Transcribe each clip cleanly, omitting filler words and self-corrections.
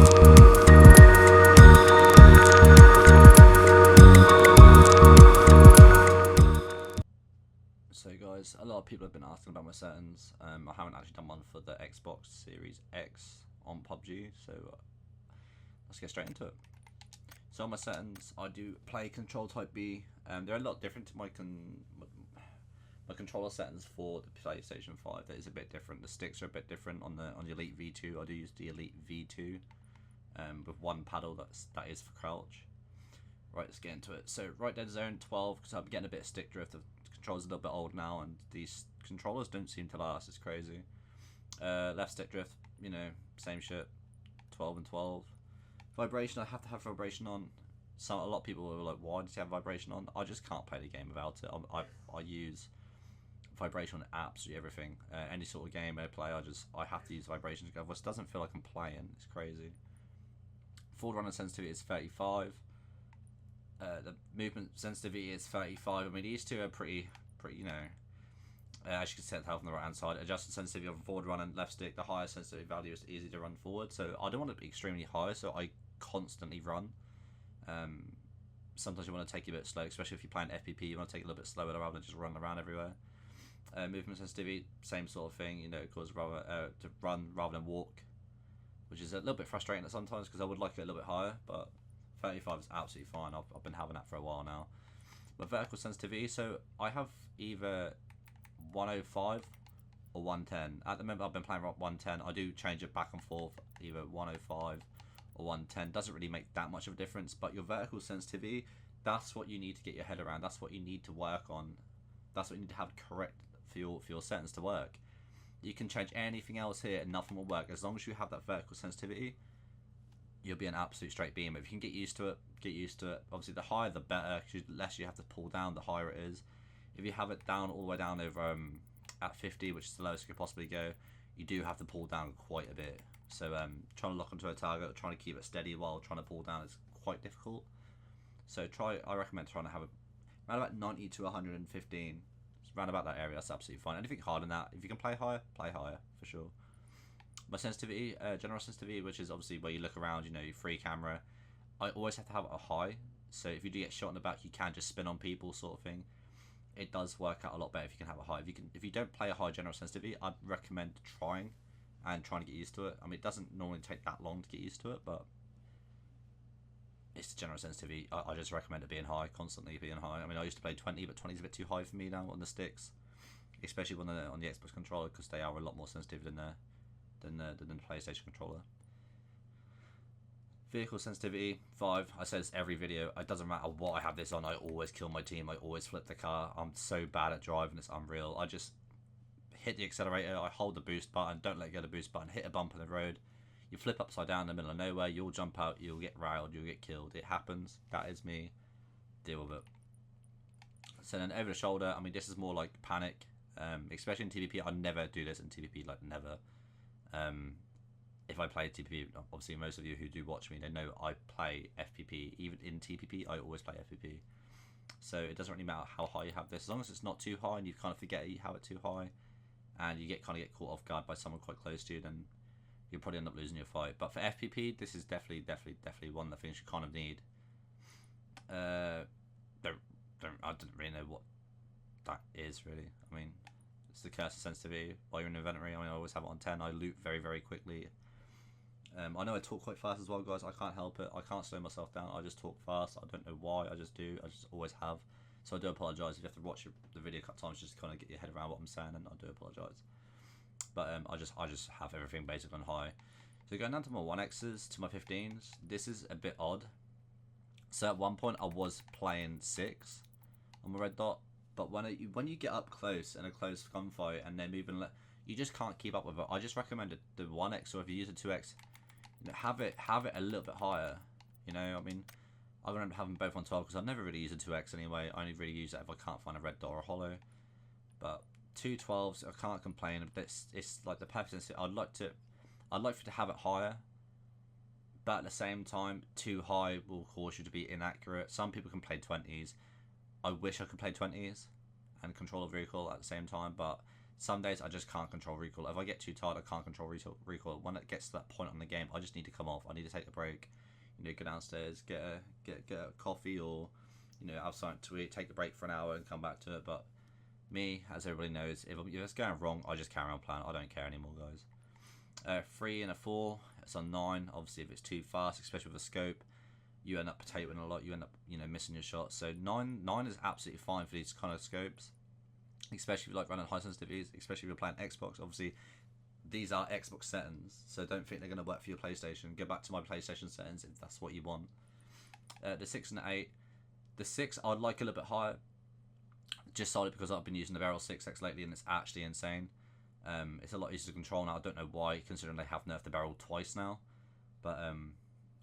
So guys, a lot of people have been asking about my settings. I haven't actually done one for the Xbox Series X on Pubg, so let's get straight into it. So on my settings, I do play control type B. They're a lot different to my controller settings for the PlayStation 5. That is a bit different. The sticks are a bit different on the Elite V2. I do use the Elite V2 with one paddle that is for crouch. Right, let's get into it. So right dead zone 12 because I'm getting a bit of stick drift. The controller's a little bit old now, and these controllers don't seem to last. It's crazy. Left stick drift, you know, same shit. 12 and 12. Vibration, I have to have vibration on. A lot of people were like, why does he have vibration on? I just can't play the game without it. I use vibration on absolutely everything. Any sort of game I play, I have to use vibration. Otherwise, it doesn't feel like I'm playing. It's crazy. Forward running sensitivity is 35. The movement sensitivity is 35. I mean, these two are pretty, you know, as you can set health on the right hand side. Adjusted sensitivity of forward run and left stick. The higher sensitivity value is easy to run forward. So I don't want it to be extremely high, so I constantly run. Sometimes you want to take it a bit slow, especially if you're playing FPP. You want to take it a little bit slower rather than just run around everywhere. Movement sensitivity, same sort of thing. You know, it causes to run rather than walk, which is a little bit frustrating sometimes because I would like it a little bit higher, but 35 is absolutely fine. I've been having that for a while now. But vertical sensitivity, so I have either 105 or 110. At the moment I've been playing 110. I do change it back and forth, either 105 or 110. Doesn't really make that much of a difference, but your vertical sensitivity, that's what you need to get your head around. That's what you need to work on. That's what you need to have correct for your settings to work. You can change anything else here and nothing will work. As long as you have that vertical sensitivity, you'll be an absolute straight beam. If you can get used to it, get used to it. Obviously, the higher the better, because the less you have to pull down, the higher it is. If you have it down all the way down over at 50, which is the lowest you could possibly go, you do have to pull down quite a bit. So trying to lock onto a target, trying to keep it steady while trying to pull down is quite difficult. So I recommend trying to have around about 90 to 115. Around about that area, that's absolutely fine. Anything higher than that, if you can play higher for sure. My sensitivity, general sensitivity, which is obviously where you look around, you know, your free camera, I always have to have a high. So if you do get shot in the back, you can just spin on people, sort of thing. It does work out a lot better if you can have a high. If you don't play a high general sensitivity, I'd recommend trying to get used to it. I mean, it doesn't normally take that long to get used to it, but it's general sensitivity. I just recommend it being high, constantly being high. I mean, I used to play 20, but 20 is a bit too high for me now on the sticks, especially on the Xbox controller, because they are a lot more sensitive than the PlayStation controller. Vehicle sensitivity 5. I say this every video. It doesn't matter what I have this on. I always kill my team. I always flip the car. I'm so bad at driving. It's unreal. I just hit the accelerator. I hold the boost button. Don't let go of the boost button. Hit a bump in the road. You flip upside down in the middle of nowhere. You'll jump out. You'll get railed. You'll get killed. It happens. That is me. Deal with it. So then over the shoulder. I mean, this is more like panic. Especially in TPP. I never do this in TPP. Like never. If I play TPP, obviously most of you who do watch me, they know I play FPP. Even in TPP, I always play FPP. So it doesn't really matter how high you have this, as long as it's not too high and you kind of forget you have it too high, and you get caught off guard by someone quite close to you, then you'll probably end up losing your fight. But for FPP, this is definitely one of the things you kind of need. I don't really know what that is really. I mean, it's the cursor sensitivity while you're in inventory. I mean, I always have it on 10. I loot very, very quickly. I know I talk quite fast as well, guys. I can't help it. I can't slow myself down. I just talk fast. I don't know why. I just do. I just always have. So I do apologise if you have to watch the video a couple times just to kind of get your head around what I'm saying, and I do apologise. But I just have everything basically on high. So going down to my 1x's to my 15s, this is a bit odd. So at one point I was playing 6 on my red dot, but when you get up close in a close gunfight and they're moving, you just can't keep up with it. I just recommend the 1x, or if you use a 2x, you know, have it a little bit higher. You know, I mean, I remember having both on 12 because I've never really used a 2x anyway. I only really use it if I can't find a red dot or a hollow. But 2 12s, I can't complain. It's like the perfect. I'd like for you to have it higher, but at the same time, too high will cause you to be inaccurate. Some people can play 20s. I wish I could play 20s and control a vehicle at the same time, but Some days I just can't control recoil. If I get too tired, I can't control recoil. When it gets to that point on the game, I just need to come off. I need to take a break. You know, go downstairs, get a coffee, or you know, have something to eat, take a break for an hour, and come back to it. But me, as everybody knows, if it's going wrong, I just carry on playing. I don't care anymore, guys. 3 and a 4. It's on 9. Obviously, if it's too fast, especially with a scope, you end up potatoing a lot. You end up, you know, missing your shots. So 9 is absolutely fine for these kind of scopes, especially if you like running high sensitivities. Especially if you're playing Xbox. Obviously, these are Xbox settings, so don't think they're going to work for your PlayStation. Go back to my PlayStation settings if that's what you want. The 6 and the 8. The 6 I'd like a little bit higher, just solely because I've been using the Barrel 6X lately, and it's actually insane. It's a lot easier to control now. I don't know why, considering they have nerfed the barrel twice now. But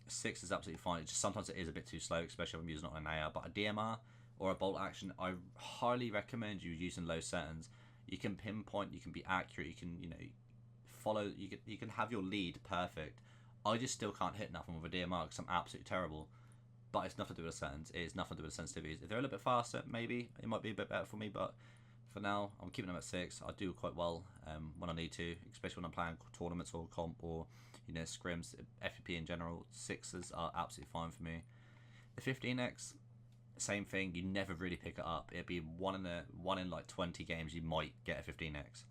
6 is absolutely fine. It's just sometimes it is a bit too slow, especially if I'm using it on an AR. But a DMR or a bolt action, I highly recommend you using low settings. You can pinpoint, you can be accurate, you can, you know, follow, you can have your lead perfect. I just still can't hit nothing with a DMR because I'm absolutely terrible. But it's nothing to do with the settings. It is nothing to do with sensitivities. If they're a little bit faster, maybe it might be a bit better for me. But for now, I'm keeping them at 6. I do quite well when I need to, especially when I'm playing tournaments or comp or, you know, scrims, FPP in general. 6s are absolutely fine for me. The 15X, same thing. You never really pick it up. It'd be one in like 20 games you might get a 15X,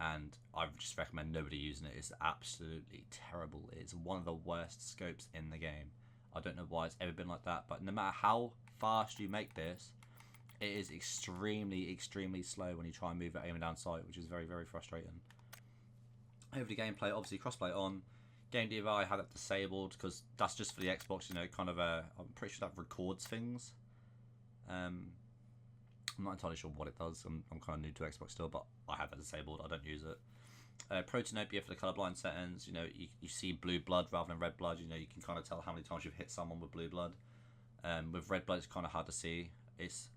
and I just recommend nobody using it. It's absolutely terrible. It's one of the worst scopes in the game. I don't know why it's ever been like that, but no matter how fast you make this, it is extremely, extremely slow when you try and move it aiming down sight, which is very, very frustrating. Over the gameplay, obviously crossplay on. Game Diva, I had that disabled because that's just for the Xbox, you know, kind of I'm pretty sure that records things. I'm not entirely sure what it does. I'm kind of new to Xbox still, but I have that disabled. I don't use it. Protonopia for the colorblind settings. You know, you see blue blood rather than red blood. You know, you can kind of tell how many times you've hit someone with blue blood. With red blood, it's kind of hard to see. It's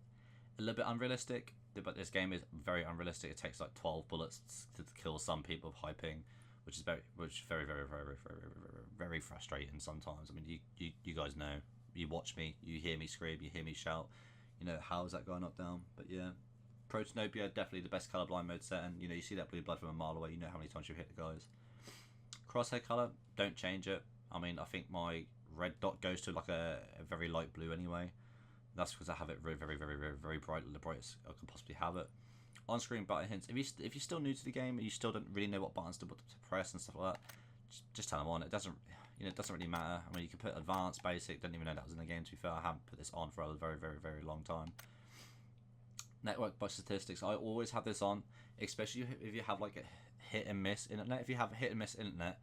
a little bit unrealistic, but this game is very unrealistic. It takes like 12 bullets to kill some people with high ping, which is very, very frustrating sometimes. I mean, you guys know. You watch me, you hear me scream, you hear me shout. You know, how is that going up, down? But yeah. Protonopia, definitely the best colorblind mode setting. You know, you see that blue blood from a mile away. You know how many times you hit the guys. Crosshair color, don't change it. I mean, I think my red dot goes to like a very light blue anyway. That's because I have it very, very, very, very, very bright, the brightest I can possibly have it. On-screen button hints. If you're still new to the game and you still don't really know what buttons to press and stuff like that, just turn them on. It doesn't, you know, it doesn't really matter. I mean, you can put advanced, basic. Didn't even know that was in the game. To be fair, I haven't put this on for a very, very, very long time. Network by statistics, I always have this on, especially if you have like a hit and miss internet. If you have a hit and miss internet,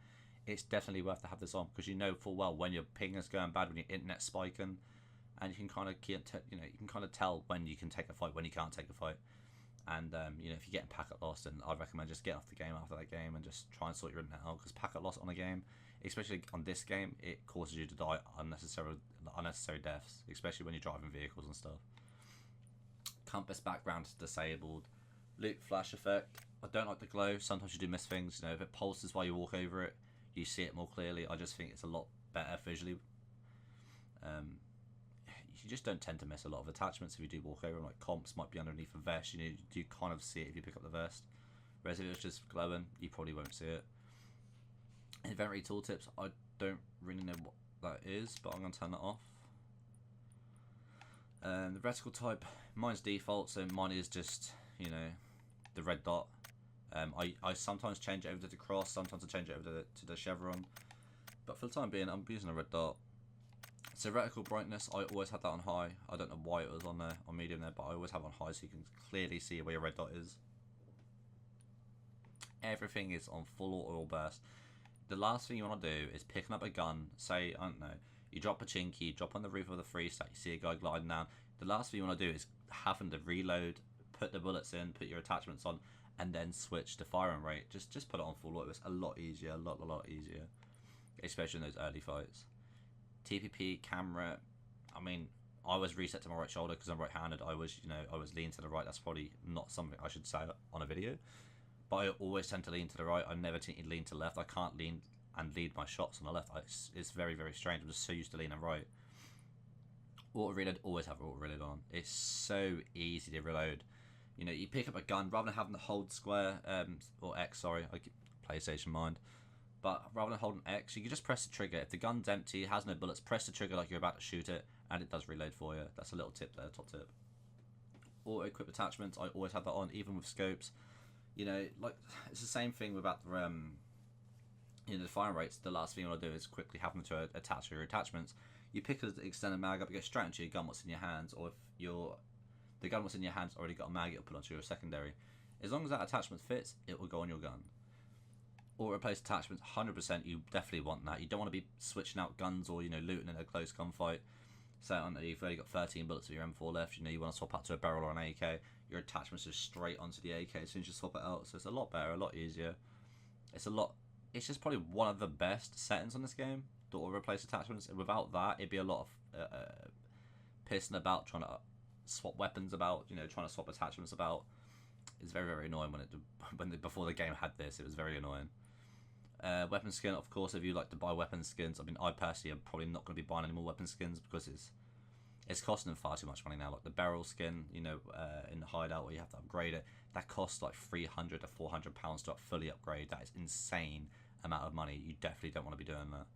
it's definitely worth to have this on because you know full well when your ping is going bad, when your internet's spiking, and you can kind of you know, you can kind of tell when you can take a fight, when you can't take a fight. And you know, if you're getting packet lost, then I'd recommend just get off the game after that game and just try and sort your internet out, because packet loss on a game, especially on this game, it causes you to die unnecessary deaths, especially when you're driving vehicles and stuff. Compass background is disabled. Loop flash effect, I don't like the glow. Sometimes you do miss things. You know, if it pulses while you walk over it, you see it more clearly. I just think it's a lot better visually. You just don't tend to miss a lot of attachments if you do walk over them. Like comps might be underneath a vest. You know, you do kind of see it if you pick up the vest. Whereas if it's just glowing, you probably won't see it. Inventory tooltips, I don't really know what that is, but I'm going to turn that off. The reticle type, mine's default, so mine is just, you know, the red dot. I sometimes change it over to the cross, sometimes I change it over to the chevron, but for the time being, I'm using a red dot. So reticle brightness, I always had that on high. I don't know why it was on there, on medium there, but I always have it on high so you can clearly see where your red dot is. Everything is on full auto burst. The last thing you want to do is picking up a gun, say, I don't know, you drop a chinky, you drop on the roof of the freestack, you see a guy gliding down. The last thing you want to do is having to reload, put the bullets in, put your attachments on, and then switch to firing rate. Just put it on full auto. It's a lot easier, a lot easier, especially in those early fights. TPP camera, I mean, I was reset to my right shoulder because I'm right-handed. I was leaning to the right. That's probably not something I should say on a video, but I always tend to lean to the right. I never tend to lean to the left. I can't lean and lead my shots on the left. It's very, very strange. I'm just so used to leaning right. Auto reload, always have auto reload on. It's so easy to reload. You know, you pick up a gun rather than having to hold square or X. Sorry, I get PlayStation mind. But rather than holding X, you can just press the trigger. If the gun's empty, has no bullets, press the trigger like you're about to shoot it, and it does reload for you. That's a little tip there, top tip. Auto equip attachments, I always have that on, even with scopes. You know, like it's the same thing without the you know, the firing rates. The last thing you want to do is quickly have them to attach to your attachments. You pick an extended mag up, you go straight into your gun what's in your hands, or if the gun what's in your hands already got a mag, it'll put onto your secondary. As long as that attachment fits, it will go on your gun. Or replace attachments, 100%. You definitely want that. You don't want to be switching out guns or, you know, looting in a close gunfight. So you've only got 13 bullets of your M4 left. You know, you want to swap out to a barrel or an AK. Your attachments are straight onto the AK as soon as you swap it out. So it's a lot better, a lot easier. It's just probably one of the best settings on this game. The auto replace attachments. Without that, it'd be a lot of pissing about trying to swap weapons about. You know, trying to swap attachments about. It's very, very annoying before the game had this. It was very annoying. Weapon skin, of course, if you like to buy weapon skins. I mean, I personally am probably not going to be buying any more weapon skins because it's costing them far too much money now. Like the barrel skin, you know, in the hideout where you have to upgrade it, that costs like £300 to £400 to fully upgrade. That is insane amount of money. You definitely don't want to be doing that.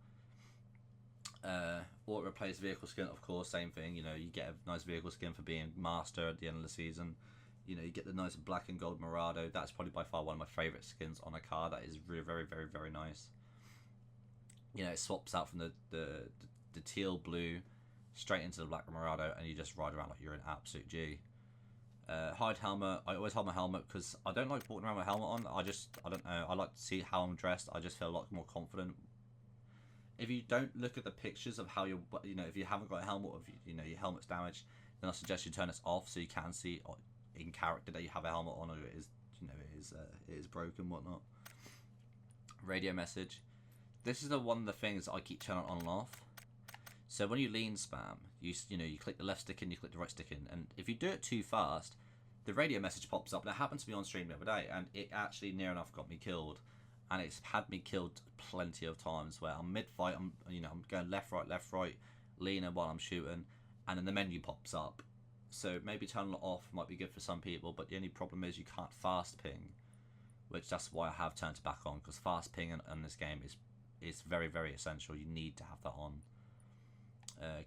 Auto replace vehicle skin, of course, same thing. You know, you get a nice vehicle skin for being master at the end of the season. You know, you get the nice black and gold Murado. That's probably by far one of my favourite skins on a car. That is very, very, very, very nice. You know, it swaps out from the teal blue straight into the black Murado, and you just ride around like you're an absolute G. Hide helmet. I always hold my helmet because I don't like walking around with a helmet on. I don't know. I like to see how I'm dressed. I just feel a lot more confident. If you don't look at the pictures of how you know, if you haven't got a helmet, or if you know your helmet's damaged, then I suggest you turn this off so you can see in character that you have a helmet on, or it is, you know, it is broken and whatnot. Radio message. This is one of the things that I keep turning on and off. So when you lean spam, you know, you click the left stick in, you click the right stick in, and if you do it too fast, the radio message pops up. That happened to me on stream the other day, and it actually near enough got me killed, and it's had me killed plenty of times where I'm mid fight, I'm going left right, leaning while I'm shooting, and then the menu pops up. So maybe turning it off might be good for some people, but the only problem is you can't fast ping, which that's why I have turned it back on, because fast ping in this game is very, very essential. You need to have that on.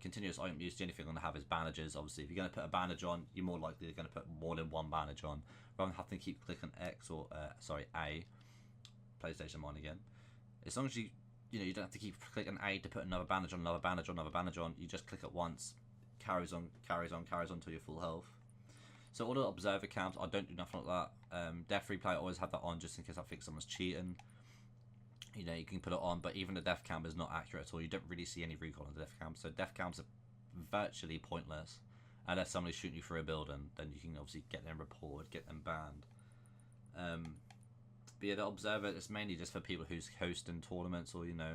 Continuous item use, the only thing I'm going to have is bandages. Obviously, if you're going to put a bandage on, you're more likely going to put more than one bandage on, rather than having to keep clicking X or, A. PlayStation mine again. As long as you don't have to keep clicking A to put another bandage on, another bandage on, another bandage on. You just click it once. Carries on till you're full health. So all the observer cams, I don't do nothing like that. Death replay, I always have that on just in case I think someone's cheating. You know, you can put it on, but even the death cam is not accurate at all. You don't really see any recoil on the death cam, so death cams are virtually pointless unless somebody's shooting you through a building. Then you can obviously get them reported, get them banned. But yeah, the observer is mainly just for people who's hosting tournaments or, you know,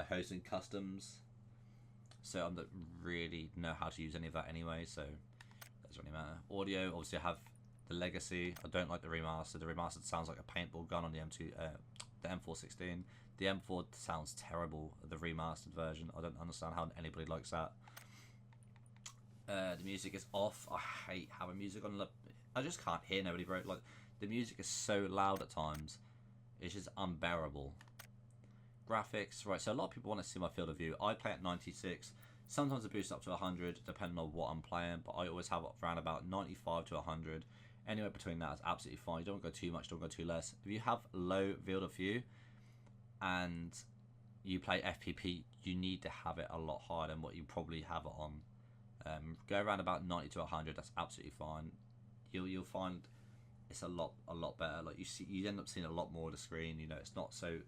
hosting customs. So I don't really know how to use any of that anyway, so it doesn't really matter. Audio, obviously I have the Legacy. I don't like the remastered. The remastered sounds like a paintball gun on the the M416. The M4 sounds terrible, the remastered version. I don't understand how anybody likes that. The music is off. I hate having music on. I just can't hear nobody, bro. Like, the music is so loud at times. It's just unbearable. Graphics, right, so a lot of people want to see my field of view. I play at 96, sometimes I boost up to 100 depending on what I'm playing, but I always have around about 95 to 100. Anywhere between that is absolutely fine. You don't go too much, don't go too less. If you have low field of view and you play FPP, you need to have it a lot higher than what you probably have it on. Go around about 90 to 100, that's absolutely fine. You'll find it's a lot better. Like, you end up seeing a lot more of the screen. You know, it's not so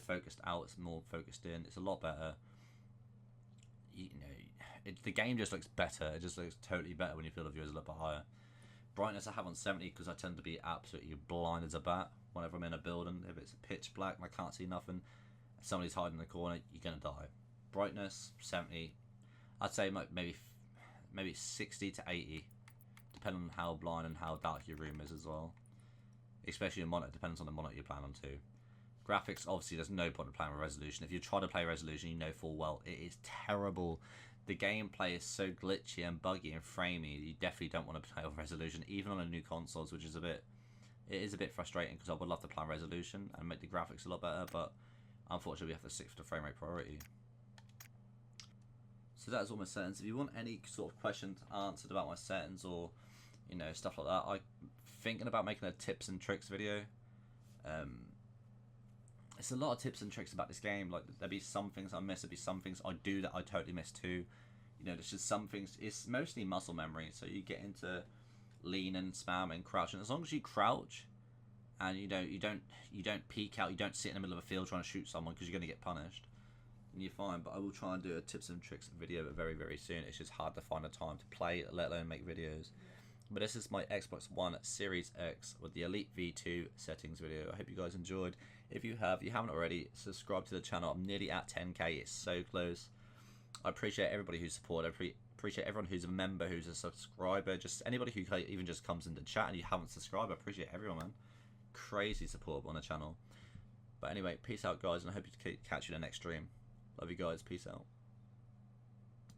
focused out. It's more focused in. It's a lot better. You know, the game just looks better. It just looks totally better when your field of view is a little bit higher. Brightness I have on 70 because I tend to be absolutely blind as a bat whenever I'm in a building. If it's pitch black and I can't see nothing, somebody's hiding in the corner, you're gonna die. Brightness 70. I'd say maybe 60 to 80. Depending on how blind and how dark your room is as well. Especially your monitor, depends on the monitor you're playing on too. Graphics, obviously there's no point in playing with resolution. If you try to play resolution, you know full well it is terrible. the gameplay is so glitchy and buggy and framey. You definitely don't want to play on resolution, even on a new consoles, which is it is a bit frustrating because I would love to play on resolution and make the graphics a lot better, but unfortunately we have to stick to the frame rate priority. So that is all my settings. If you want any sort of questions answered about my settings or stuff like that, I'm thinking about making a tips and tricks video. It's a lot of tips and tricks about this game. Like, there'll be some things I miss, there'll be some things I do that I totally miss too. There's just some things. It's mostly muscle memory. So you get into lean and spam and crouch, and as long as you crouch and you don't peek out, you don't sit in the middle of a field trying to shoot someone because you're going to get punished, then you're fine. But I will try and do a tips and tricks video very, very soon. It's just hard to find the time to play, let alone make videos. But this is my Xbox One Series X with the Elite V2 settings video. I hope you guys enjoyed. If you haven't already, subscribe to the channel. I'm nearly at 10k. It's so close. I appreciate everybody who's supported. I appreciate everyone who's a member, who's a subscriber. Just anybody who even just comes into chat and you haven't subscribed. I appreciate everyone, man. Crazy support on the channel. But anyway, peace out, guys, and I hope to catch you in the next stream. Love you guys. Peace out.